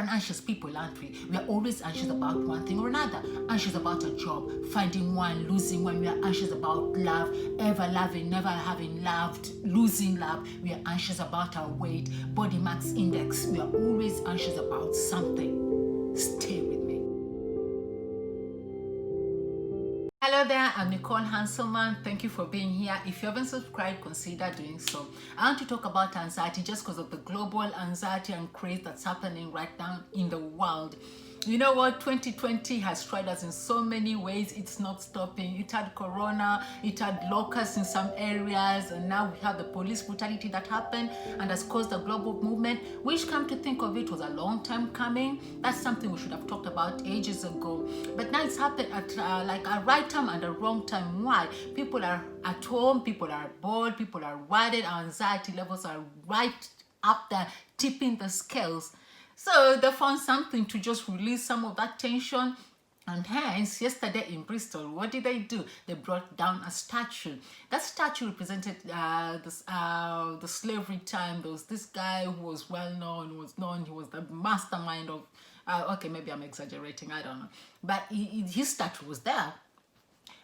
an anxious people, aren't we? We are always anxious about one thing or another. Anxious about a job, finding one, losing one. We are anxious about love, ever loving, never having loved, losing love. We are anxious about our weight, body mass index. We are always anxious about something. Stay with me. Hello there, I'm Nicole Hanselman. Thank you for being here. If you haven't subscribed, consider doing so. I want to talk about anxiety just because of the global anxiety and craze that's happening right now in the world. You know what? 2020 has tried us in so many ways. It's not stopping. It had corona, it had locusts in some areas, and now we have the police brutality that happened and has caused a global movement, which, come to think of it, was a long time coming. That's something we should have talked about ages ago. But now it's happened at like a right time and a wrong time. Why? People are at home, people are bored, people are worried, our anxiety levels are right up there, tipping the scales. So they found something to just release some of that tension. And hence, yesterday in Bristol, what did they do? They brought down a statue. That statue represented the slavery time. There was this guy who was well known, he was the mastermind of, okay, maybe I'm exaggerating, I don't know. But his statue was there.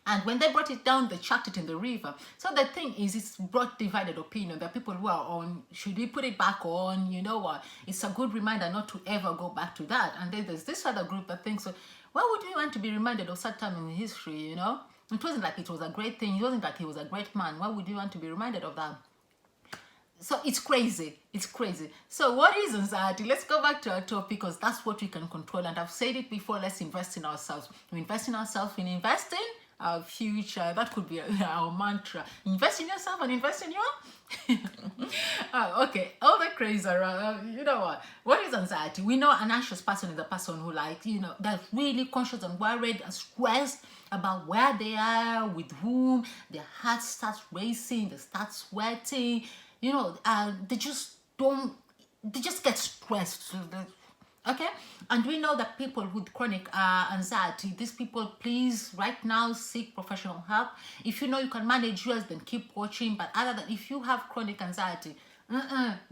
And when they brought it down, they chucked it in the river. So the thing is, it's brought divided opinion. There are people who are on, should we put it back on? You know what? It's a good reminder not to ever go back to that. And then there's this other group that thinks, why would we want to be reminded of such time in history, you know? It wasn't like it was a great thing. It wasn't like he was a great man. Why would you want to be reminded of that? So it's crazy. It's crazy. So what is anxiety? Let's go back to our topic because that's what we can control. And I've said it before, let's invest in ourselves. We invest in ourselves, in investing our future. That could be our mantra. Invest in yourself and invest in your okay, all the craze around. You know what is anxiety? We know an anxious person is a person who, like, you know, they're really conscious and worried and stressed about where they are, with whom. Their heart starts racing, they start sweating, you know, they just get stressed. Okay, and we know that people with chronic anxiety, these people, please right now seek professional help. If you know you can manage yours, then keep watching. But other than, if you have chronic anxiety,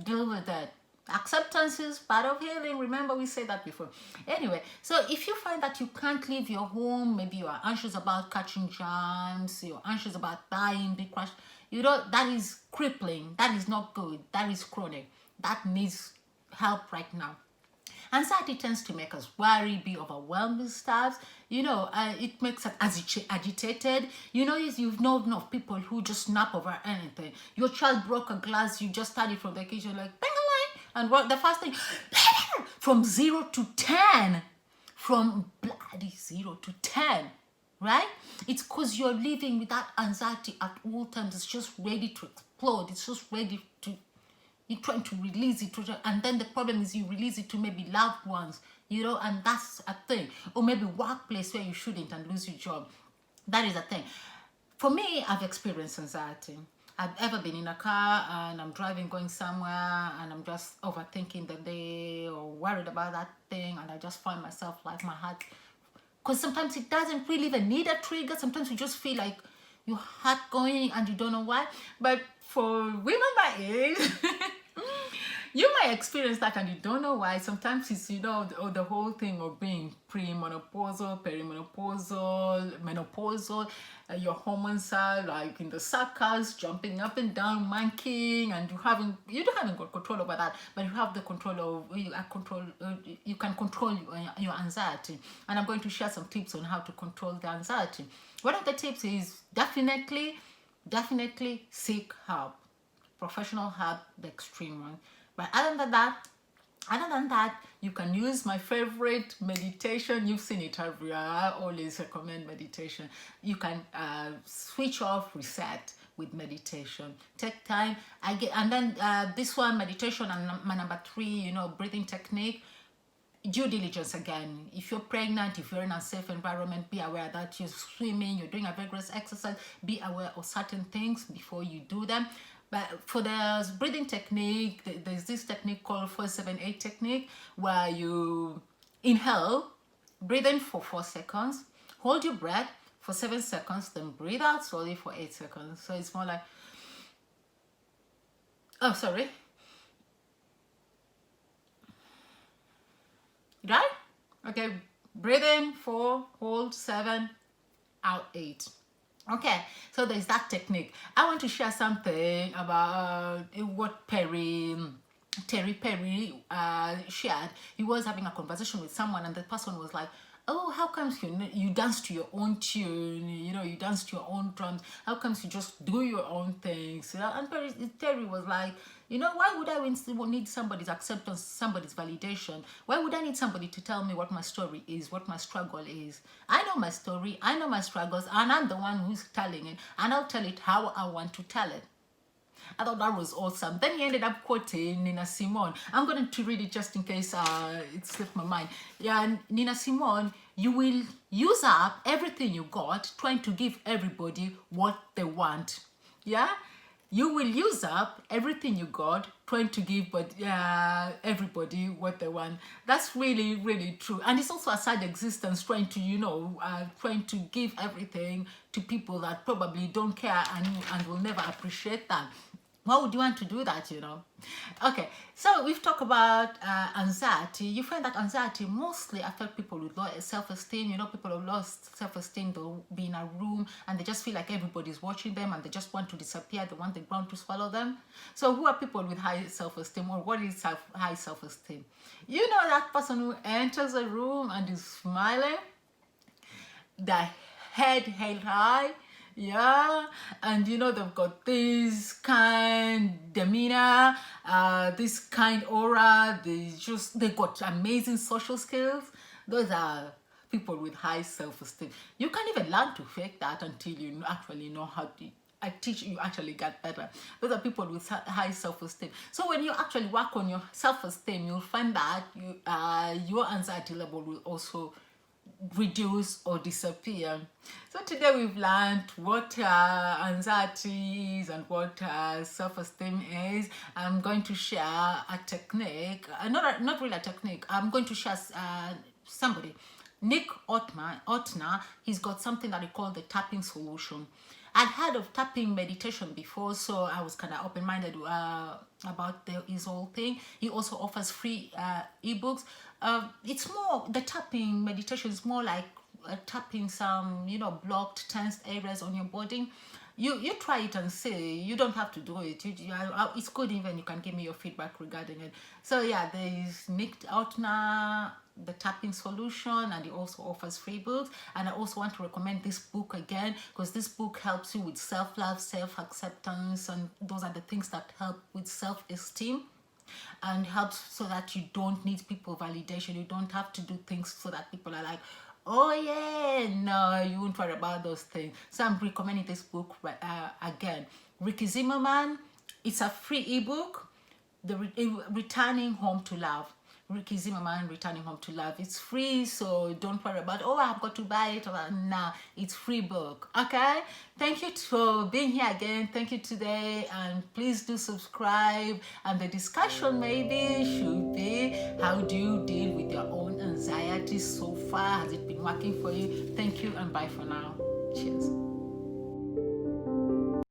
deal with that. Acceptance is part of healing. Remember, we said that before. Anyway, so if you find that you can't leave your home, maybe you are anxious about catching jams, you're anxious about dying, big crash, you know, that is crippling. That is not good. That is chronic. That needs help right now. Anxiety tends to make us worry, be overwhelmed with stuff. You know, it makes us agitated. You know, you've known of people who just snap over anything. Your child broke a glass, you just started from the kitchen like, and what the first thing, from 0 to 10, from bloody 0 to 10, right? It's because you're living with that anxiety at all times. It's just ready to explode. It's just ready to, you're trying to release it, and then the problem is you release it to maybe loved ones, you know, and that's a thing. Or maybe workplace where you shouldn't and lose your job. That is a thing. For me, I've experienced anxiety. I've ever been in a car and I'm driving going somewhere and I'm just overthinking the day or worried about that thing, and I just find myself like my heart, because sometimes it doesn't really even need a trigger. Sometimes you just feel like your heart going and you don't know why. But for women my age, you might experience that and you don't know why. Sometimes it's, you know, the whole thing of being premenopausal, perimenopausal, menopausal. Your hormones are like in the circles, jumping up and down, monkeying, and you don't have got control over that, but you have the control of, you can control your anxiety. And I'm going to share some tips on how to control the anxiety. One of the tips is definitely seek help. Professional help, the extreme one. But other than that, you can use my favorite meditation. You've seen it everywhere. I always recommend meditation. You can switch off, reset with meditation. Take time. And then this one, meditation, and my number 3, you know, breathing technique. Due diligence again. If you're pregnant, if you're in a safe environment, be aware that you're swimming, you're doing a vigorous exercise. Be aware of certain things before you do them. But for the breathing technique, there's this technique called 4-7-8 technique, where you inhale, breathe in for 4 seconds, hold your breath for 7 seconds, then breathe out slowly for 8 seconds. So it's more like, oh, sorry. right? Okay, breathe in 4, hold 7, out 8. Okay, so there's that technique. I want to share something about what Terry Perry shared. He was having a conversation with someone, and the person was like, "Oh, how comes you dance to your own tune? You know, you dance to your own drums. How comes you just do your own things?" You know? And Terry was like, "You know, why would I need somebody's acceptance, somebody's validation? Why would I need somebody to tell me what my story is, what my struggle is? I know my story, I know my struggles, and I'm the one who's telling it, and I'll tell it how I want to tell it." I thought that was awesome. Then he ended up quoting Nina Simone. I'm going to read it just in case it slipped my mind. Yeah, Nina Simone, you will use up everything you got trying to give everybody what they want. Yeah? You will use up everything you got trying to give everybody what they want. That's really, really true. And it's also a sad existence trying to, trying to give everything to people that probably don't care and will never appreciate that. Why would you want to do that, Okay, so we've talked about anxiety. You find that anxiety mostly affects people with low self-esteem. People who lost self-esteem, they'll be in a room and they just feel like everybody's watching them and they just want to disappear. They want the ground to swallow them. So who are people with high self-esteem, or what is high self-esteem? That person who enters a room and is smiling, the head held high, yeah, and they've got this kind demeanor, this kind aura. They got amazing social skills. Those are people with high self-esteem. You can't even learn to fake that until you actually know how to. I teach you actually get better. Those are people with high self-esteem. So when you actually work on your self-esteem, you'll find that your anxiety level will also reduce or disappear. So today we've learned what anxiety is and what self-esteem is. I'm going to share a technique, not really a technique. I'm going to share somebody, Nick Otner. He's got something that he called the tapping solution. I'd heard of tapping meditation before, so I was kind of open-minded about his whole thing. He also offers free ebooks. It's more, the tapping meditation is more like tapping some, blocked, tensed areas on your body. You try it and see. You don't have to do it. It's good even you can give me your feedback regarding it. So yeah, there is Nick Outner, the tapping solution, and he also offers free books. And I also want to recommend this book again, because this book helps you with self-love, self-acceptance, and those are the things that help with self-esteem, and helps so that you don't need people validation. You don't have to do things so that people are like, oh yeah, no, you won't worry about those things. So I'm recommending this book again. Ricky Zimmerman. It's a free ebook, Returning Home to Love. Ricky Zimmerman, Returning Home to Love. It's free, so don't worry about, oh, I've got to buy it. Nah, it's free book. Okay? Thank you for being here again. Thank you today, and please do subscribe. And the discussion maybe should be, how do you deal with your own anxiety so far? Has it been working for you? Thank you, and bye for now. Cheers.